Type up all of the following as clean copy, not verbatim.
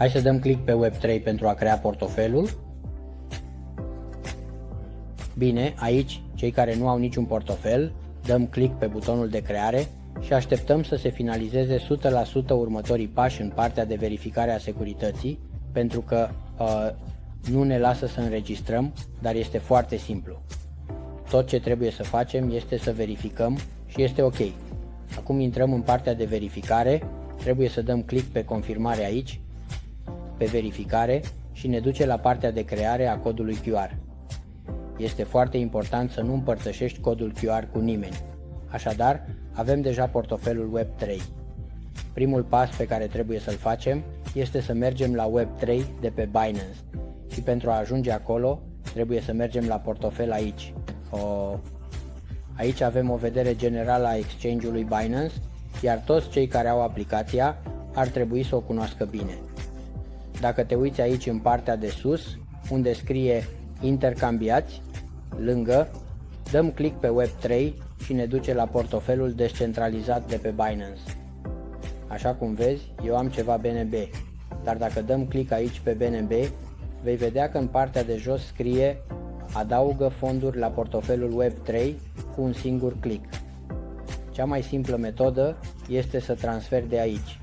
Hai să dăm click pe Web3 pentru a crea portofelul. Bine, aici, cei care nu au niciun portofel, dăm click pe butonul de creare și așteptăm să se finalizeze 100% următorii pași în partea de verificare a securității, pentru că nu ne lasă să înregistrăm, dar este foarte simplu. Tot ce trebuie să facem este să verificăm și este ok. Acum intrăm în partea de verificare, trebuie să dăm click pe confirmare aici, pe verificare și ne duce la partea de creare a codului QR. Este foarte important să nu împărtășești codul QR cu nimeni. Așadar, avem deja portofelul Web3. Primul pas pe care trebuie să-l facem este să mergem la Web3 de pe Binance și pentru a ajunge acolo trebuie să mergem la portofel aici. Aici avem o vedere generală a exchange-ului Binance, iar toți cei care au aplicația ar trebui să o cunoască bine. Dacă te uiți aici în partea de sus, unde scrie intercambiați, lângă, dăm click pe Web3 și ne duce la portofelul descentralizat de pe Binance. Așa cum vezi, eu am ceva BNB, dar dacă dăm click aici pe BNB, vei vedea că în partea de jos scrie adaugă fonduri la portofelul Web3 cu un singur click. Cea mai simplă metodă este să transferi de aici.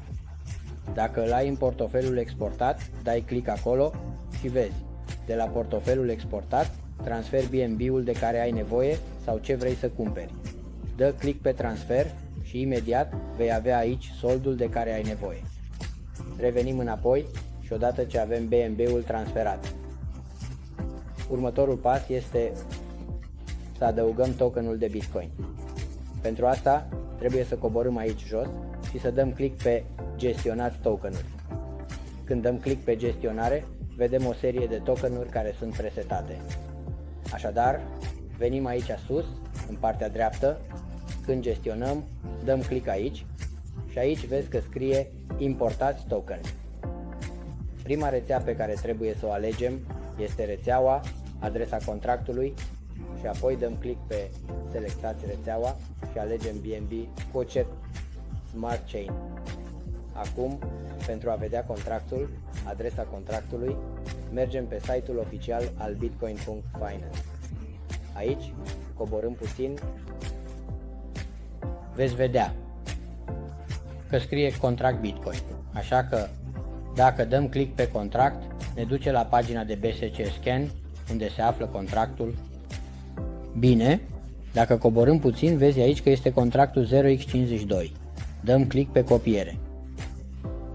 Dacă îl ai în portofelul exportat, dai click acolo și vezi, de la portofelul exportat, transferi BNB-ul de care ai nevoie sau ce vrei să cumperi. Dă click pe transfer și imediat vei avea aici soldul de care ai nevoie. Revenim înapoi și odată ce avem BNB-ul transferat. Următorul pas este să adăugăm tokenul de Bitcoin. Pentru asta trebuie să coborâm aici jos și să dăm click pe gestionați tokenuri. Când dăm click pe gestionare, vedem o serie de tokenuri care sunt presetate. Așadar, venim aici sus, în partea dreaptă, când gestionăm, dăm click aici și aici vezi că scrie importați token. Prima rețea pe care trebuie să o alegem este rețeaua, adresa contractului și apoi dăm click pe selectați rețeaua și alegem BNB Pocket Smart Chain. Acum, pentru a vedea contractul, adresa contractului, mergem pe site-ul oficial al bitcoin.finance. Aici, coborâm puțin, veți vedea că scrie contract Bitcoin. Așa că, dacă dăm click pe contract, ne duce la pagina de BSC Scan, unde se află contractul. Bine, dacă coborâm puțin, vezi aici că este contractul 0x52. Dăm click pe copiere.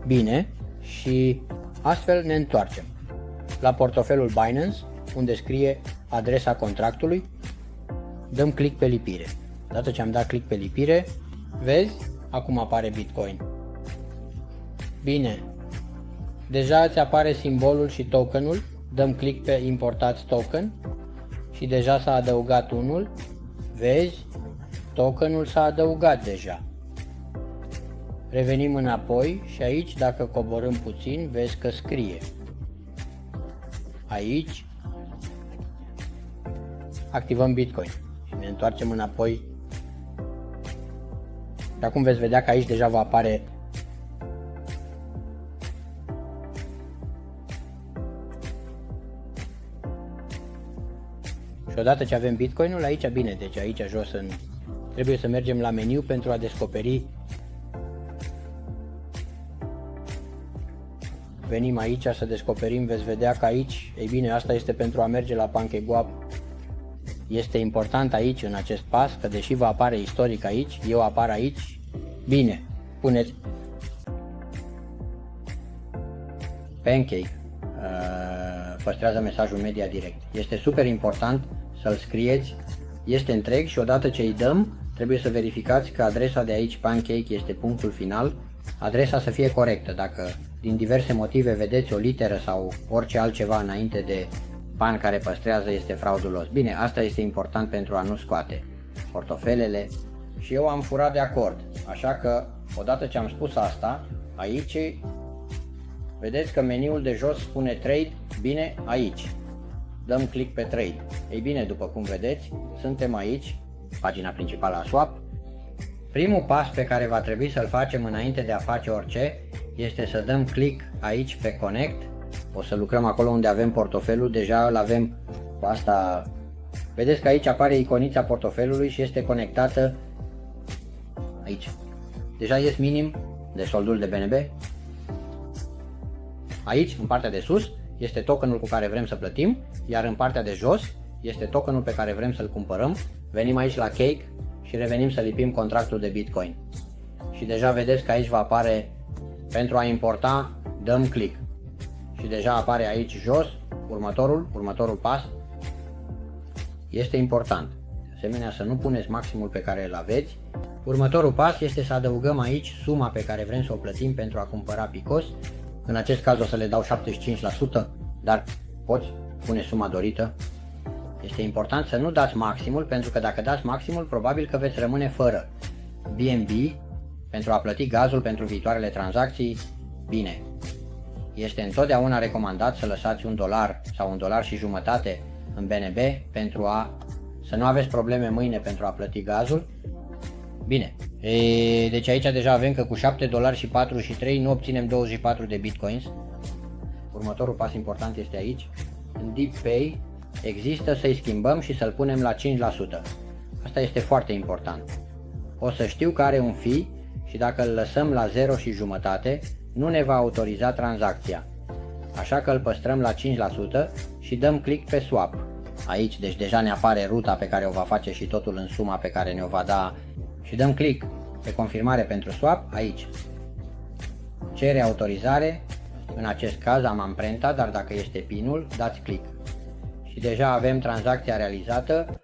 Bine, și astfel ne întoarcem la portofelul Binance, unde scrie adresa contractului, dăm click pe lipire. Odată ce am dat click pe lipire, vezi, acum apare Bitcoin. Bine, deja îți apare simbolul și tokenul, dăm click pe importați token și deja s-a adăugat unul, vezi, tokenul s-a adăugat deja. Revenim înapoi și aici, dacă coborâm puțin, vezi că scrie. Aici activăm Bitcoin și ne întoarcem înapoi. Și acum veți vedea că aici deja va apare și odată ce avem Bitcoinul, aici bine, deci aici jos trebuie să mergem la meniu pentru a descoperi. Venim aici să descoperim, veți vedea că aici, ei bine, asta este pentru a merge la PancakeSwap. Este important aici, în acest pas, că deși va apare istoric aici, eu apar aici, bine, puneți Pancake, păstrează mesajul media direct. Este super important să-l scrieți, este întreg și odată ce îi dăm, trebuie să verificați că adresa de aici, Pancake, este punctul final, adresa să fie corectă. Dacă din diverse motive vedeți o literă sau orice altceva înainte de pan care păstrează, este fraudulos. Bine, asta este important pentru a nu scoate portofelele și eu am furat de acord, așa că odată ce am spus asta, aici vedeți că meniul de jos spune Trade, bine, aici dăm click pe Trade. Ei bine, după cum vedeți, suntem aici, pagina principală a Swap. Primul pas pe care va trebui să-l facem înainte de a face orice este să dăm click aici pe Connect. O să lucrăm acolo unde avem portofelul, deja îl avem cu asta. Vedeți că aici apare iconița portofelului și este conectată aici. Deja ies minim de soldul de BNB. Aici, în partea de sus, este tokenul cu care vrem să plătim, iar în partea de jos este tokenul pe care vrem să-l cumpărăm. Venim aici la Cake și revenim să lipim contractul de Bitcoin. Și deja vedeți că aici va apare pentru a importa, dăm click. Și deja apare aici jos următorul pas. Este important, de asemenea, să nu puneți maximul pe care îl aveți. Următorul pas este să adăugăm aici suma pe care vrem să o plătim pentru a cumpăra Picos. În acest caz o să le dau 75%, dar poți pune suma dorită. Este important să nu dați maximul, pentru că dacă dați maximul, probabil că veți rămâne fără BNB pentru a plăti gazul pentru viitoarele tranzacții. Bine, este întotdeauna recomandat să lăsați $1 sau $1,50 în BNB pentru să nu aveți probleme mâine pentru a plăti gazul. Bine, deci aici deja avem că cu $7,43 nu obținem 24 de bitcoins. Următorul pas important este aici. În DeepPay există să-i schimbăm și să-l punem la 5%. Asta este foarte important. O să știu că are un fee și dacă îl lăsăm la 0,5, nu ne va autoriza tranzacția. Așa că îl păstrăm la 5% și dăm click pe swap. Aici deci deja ne apare ruta pe care o va face și totul în suma pe care ne-o va da. Și dăm click pe confirmare pentru swap aici. Cere autorizare. În acest caz am amprenta, dar dacă este PIN-ul, dați click. Și deja avem tranzacția realizată.